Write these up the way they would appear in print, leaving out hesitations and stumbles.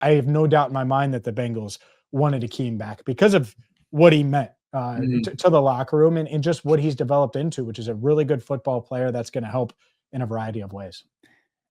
I have no doubt in my mind that the Bengals wanted Akeem back because of what he meant to the locker room and just what he's developed into, which is a really good football player that's going to help in a variety of ways.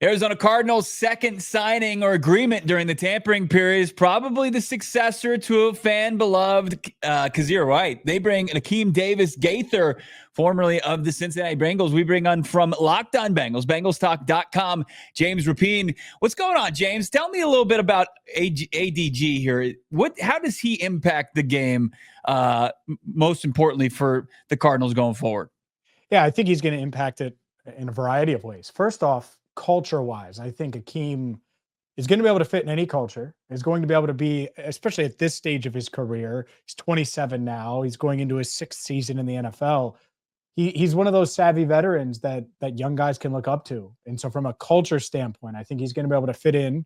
Arizona Cardinals' second signing or agreement during the tampering period is probably the successor to a fan-beloved Kazir White. They bring Akeem Davis-Gaither, formerly of the Cincinnati Bengals. We bring on from Locked On Bengals, BengalsTalk.com, James Rapien. What's going on, James? Tell me a little bit about ADG here. How does he impact the game, most importantly for the Cardinals going forward? Yeah, I think he's going to impact it in a variety of ways. First off, culture-wise, I think Akeem is going to be able to fit in any culture, is going to be able to be, especially at this stage of his career. He's 27 now. He's going into his sixth season in the NFL. He's one of those savvy veterans that young guys can look up to. And so from a culture standpoint, I think he's going to be able to fit in,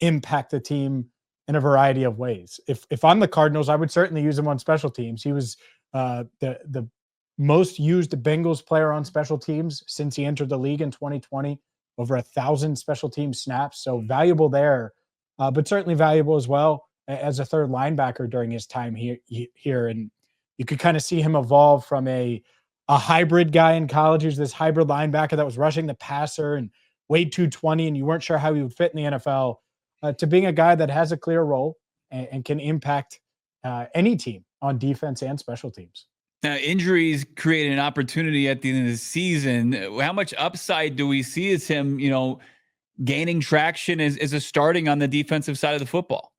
impact the team in a variety of ways. If I'm the Cardinals, I would certainly use him on special teams. He was the most used Bengals player on special teams since he entered the league in 2020. Over 1,000 special team snaps. So valuable there, but certainly valuable as well as a third linebacker during his time here. And you could kind of see him evolve from a hybrid guy in college. Who's this hybrid linebacker that was rushing the passer and weighed 220, and you weren't sure how he would fit in the NFL, to being a guy that has a clear role and can impact any team on defense and special teams. Now, injuries create an opportunity at the end of the season. How much upside do we see as him, gaining traction as a starting on the defensive side of the football?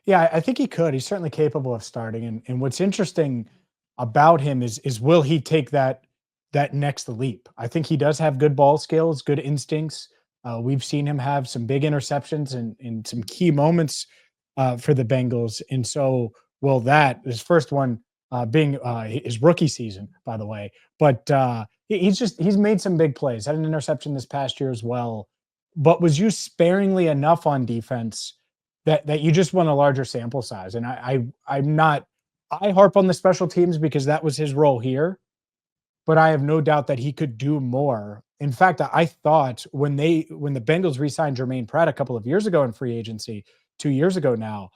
Yeah, I think he could. He's certainly capable of starting. And what's interesting about him is will he take that next leap? I think he does have good ball skills, good instincts. We've seen him have some big interceptions and some key moments for the Bengals. And so will his first one, being his rookie season, by the way, but he's made some big plays. Had an interception this past year as well, but was used sparingly enough on defense that you just want a larger sample size. And I harp on the special teams because that was his role here, but I have no doubt that he could do more. In fact, I thought when the Bengals re-signed Jermaine Pratt a couple of years ago in free agency, 2 years ago now,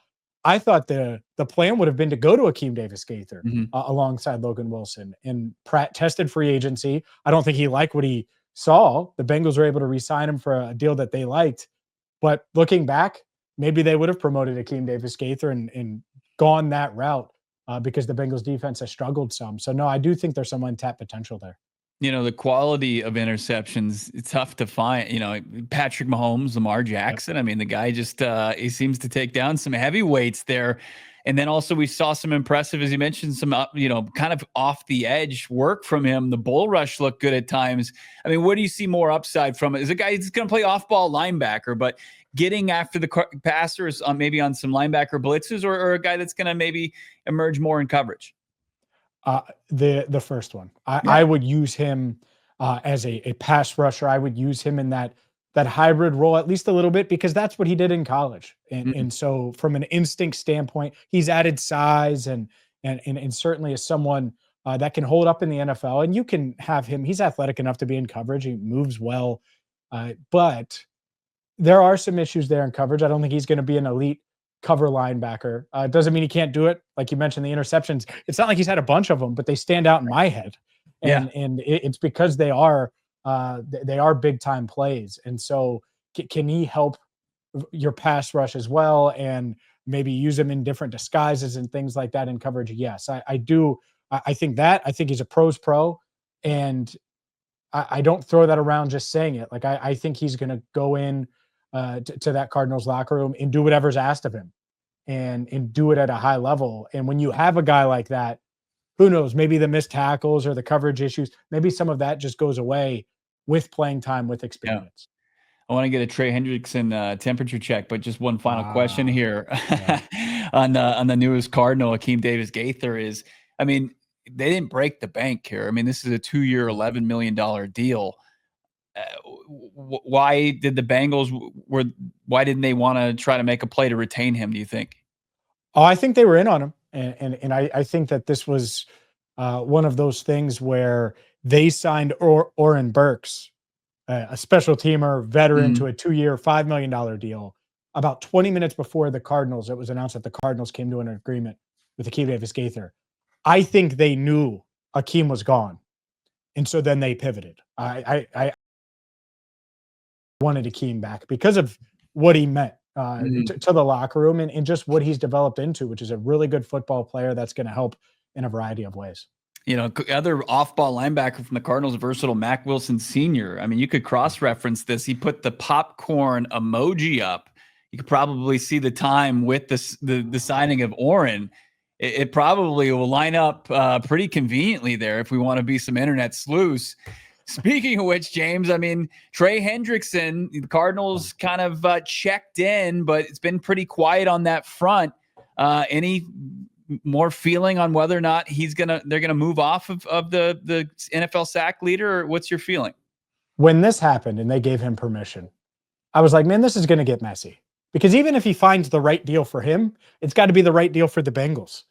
I thought the plan would have been to go to Akeem Davis-Gaither alongside Logan Wilson. And Pratt tested free agency. I don't think he liked what he saw. The Bengals were able to re-sign him for a deal that they liked. But looking back, maybe they would have promoted Akeem Davis-Gaither and gone that route because the Bengals defense has struggled some. So, no, I do think there's some untapped potential there. The quality of interceptions, it's tough to find. Patrick Mahomes, Lamar Jackson. I mean, the guy just he seems to take down some heavyweights there. And then also we saw some impressive, as you mentioned, some kind of off the edge work from him. The bull rush looked good at times. I mean, what do you see more upside from it? Is a guy who's going to play off ball linebacker, but getting after the passers on maybe on some linebacker blitzes, or a guy that's going to maybe emerge more in coverage? The first one. I would use him as a pass rusher. I would use him in that hybrid role at least a little bit because that's what he did in college. And so from an instinct standpoint, he's added size and certainly is someone that can hold up in the NFL. And you can have him. He's athletic enough to be in coverage. He moves well, but there are some issues there in coverage. I don't think he's going to be an elite cover linebacker. It doesn't mean he can't do it. Like you mentioned, the interceptions, it's not like he's had a bunch of them, but they stand out in my head. And it's because they are big time plays. And so can he help your pass rush as well and maybe use him in different disguises and things like that in coverage? Yes, I do. I think he's a pro's pro, and I don't throw that around just saying it. Like I think he's going to go in to that Cardinals locker room and do whatever's asked of him and do it at a high level. And when you have a guy like that, who knows, maybe the missed tackles or the coverage issues, maybe some of that just goes away with playing time, with experience. I want to get a Trey Hendrickson temperature check, but just one final question here on the newest Cardinal, Akeem Davis-Gaither is, I mean, they didn't break the bank here. I mean, this is a 2-year, $11 million deal. Why did the Bengals why didn't they want to try to make a play to retain him, do you think? Oh, I think they were in on him. And I think that this was one of those things where they signed Oren Burks, a special teamer veteran, to a 2-year, $5 million deal. about 20 minutes before the Cardinals, it was announced that the Cardinals came to an agreement with Akeem Davis-Gaither. I think they knew Akeem was gone, and so then they pivoted. I wanted Akeem back because of what he meant to the locker room and just what he's developed into, which is a really good football player that's going to help in a variety of ways. You know, other off-ball linebacker from the Cardinals, versatile Mack Wilson Sr. I mean, you could cross-reference this. He put the popcorn emoji up. You could probably see the time with the signing of Oren. It probably will line up pretty conveniently there if we want to be some internet sleuths. Speaking of which, James, I mean, Trey Hendrickson, the Cardinals kind of checked in, but it's been pretty quiet on that front. Any more feeling on whether or not they're gonna move off of the NFL sack leader, or what's your feeling? When this happened and they gave him permission, I was like, man, this is gonna get messy. Because even if he finds the right deal for him, it's got to be the right deal for the Bengals.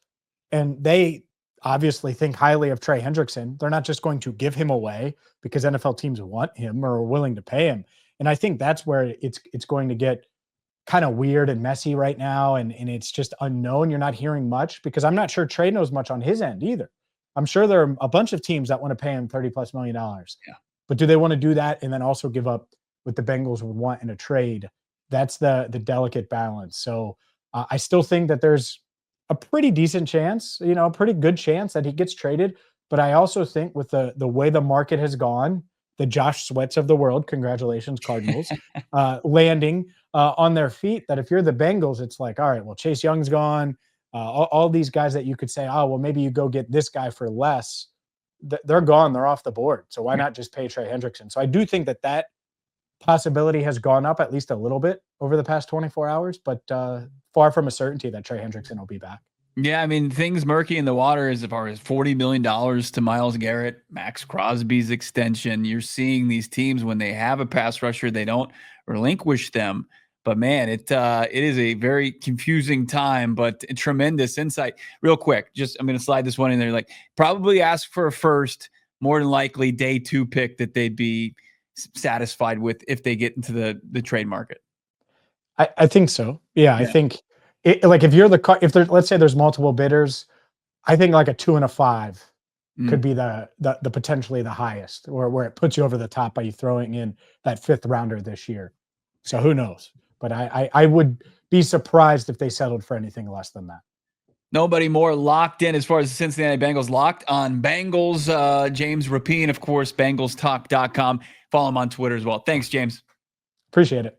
And they obviously think highly of Trey Hendrickson. They're not just going to give him away because NFL teams want him or are willing to pay him. And I think that's where it's going to get kind of weird and messy right now. And it's just unknown. You're not hearing much because I'm not sure Trey knows much on his end either. I'm sure there are a bunch of teams that want to pay him $30+ million. Yeah. But do they want to do that and then also give up what the Bengals would want in a trade? That's the delicate balance. So I still think that there's a pretty decent chance, a pretty good chance that he gets traded. But I also think with the way the market has gone, the Josh Sweats of the world, congratulations, Cardinals, landing on their feet, that if you're the Bengals, it's like, all right, well, Chase Young's gone. All these guys that you could say, oh, well, maybe you go get this guy for less. They're gone. They're off the board. So why not just pay Trey Hendrickson? So I do think that possibility has gone up at least a little bit over the past 24 hours, but far from a certainty that Trey Hendrickson will be back. Yeah, I mean, things murky in the water as far as $40 million to Myles Garrett, Max Crosby's extension. You're seeing these teams, when they have a pass rusher, they don't relinquish them. But man, it is a very confusing time, but tremendous insight. Real quick, I'm going to slide this one in there. Like, probably ask for a first, more than likely day 2 pick that they'd be satisfied with if they get into the trade market. I think so. Yeah. I think like if let's say there's multiple bidders, I think like a 2 and a 5 could be the potentially the highest, or where it puts you over the top by you throwing in that 5th rounder this year. So who knows? But I would be surprised if they settled for anything less than that. Nobody more locked in as far as the Cincinnati Bengals. Locked on Bengals. James Rapien, of course, BengalsTalk.com. Follow him on Twitter as well. Thanks, James. Appreciate it.